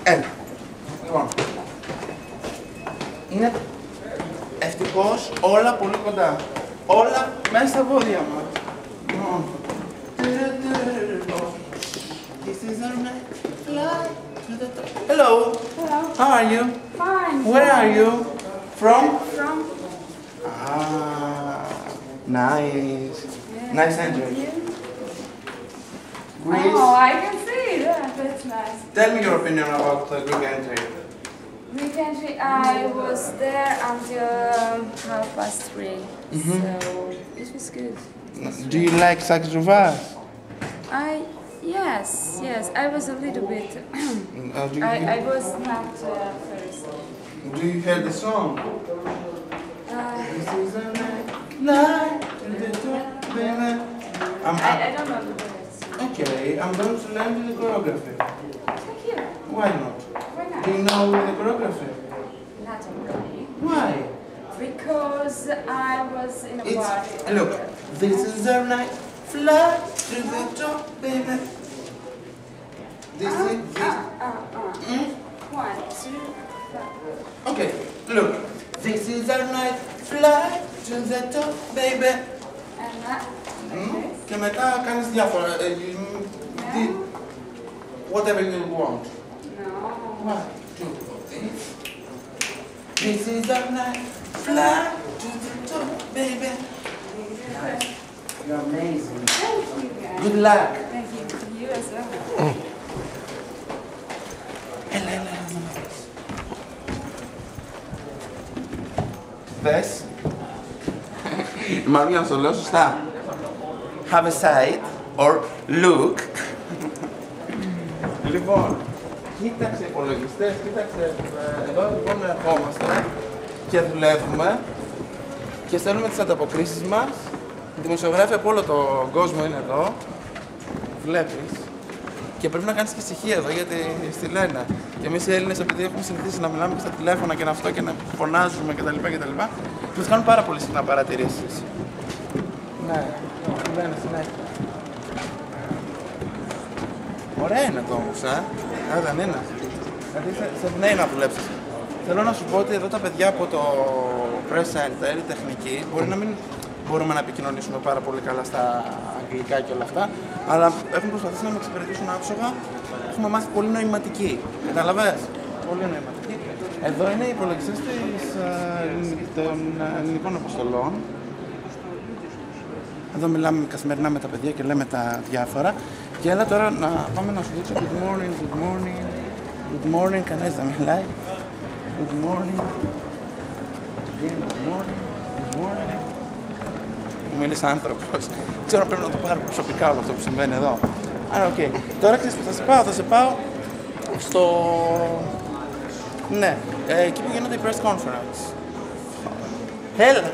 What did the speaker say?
Έλα. Λοιπόν. Είναι ευτυχώς όλα πολύ κοντά. Όλα μέσα στα πόδια μας. This is our night. Fly to the top. Hello. Hello. How are you? Fine. Where are you? From? From? Ah, nice. Yeah, Nice entry. you? Greece. Oh, I can see that. That's nice. Tell me your opinion about the Greek entry. Greek entry, I was there until 3:30. So it was good. Do you like Saxovas? Yes, I was a little bit. I was not first. Do you hear the song? This is a night, night, baby. I don't know the words. Okay, I'm going to learn the choreography. Thank you. Why not? Why not? Do you know the choreography? Not really. Why? Because I was in a party. Look, this is our night, fly to the top, baby. This is this. 1, 2, 3. Okay, look, this is our night, fly to the top, baby. And that. Okay. Και μετά κάνεις διάφορα, whatever you want. No. 1, 2, 3. This is our night, fly to the top, baby. Nice. You're amazing. Thank you, guys. Good luck. Thank you. You as well. Έλα, έλα, να μας δεις. Δες. Μάλλον για να το λέω σωστά. Have a sight or look. Λοιπόν, κοίταξε υπολογιστές, κοίταξε. Εδώ λοιπόν ερχόμαστε και δουλεύουμε και στέλνουμε τις ανταποκρίσεις μας. Οι δημοσιογράφοι από όλο τον κόσμο είναι εδώ. Βλέπεις. Και πρέπει να κάνεις και ησυχία εδώ γιατί στη λένε. Και εμείς οι Έλληνες, επειδή έχουμε συνηθίσει να μιλάμε και στα τηλέφωνα και να αυτό και να φωνάζουμε κτλ. Μας κάνουν πάρα πολύ συχνά παρατηρήσεις. Ναι, λένε συνέχεια. Ωραία είναι το όμως, δεν είναι. Δηλαδή σε εμπνέει να δουλέψεις. Θέλω να σου πω ότι εδώ τα παιδιά από το Press Center, η τεχνική, μπορεί να μην μπορούμε να επικοινωνήσουμε πάρα πολύ καλά στα αγγλικά και όλα αυτά, αλλά έχουν προσπαθήσει να με εξυπηρετήσουν άψογα. Έχουμε μάθει πολύ νοηματική. Καταλαβες? Πολύ νοηματική. Εδώ είναι οι υπολογιστές των ελληνικών αποστολών. Εδώ μιλάμε καθημερινά με τα παιδιά και λέμε τα διάφορα. Και έλα τώρα να πάμε να σου δείξω good morning, good morning, good morning, κανένας δεν μιλάει. Good morning, good morning, good morning. Μου μίλησε άνθρωπος. Ξέρω αν πρέπει να το πάρω προσωπικά όλο αυτό που συμβαίνει εδώ. Άρα, οκ. Τώρα ξέρεις που θα σε πάω στο... Ναι, εκεί που γίνονται οι press conference. Έλα!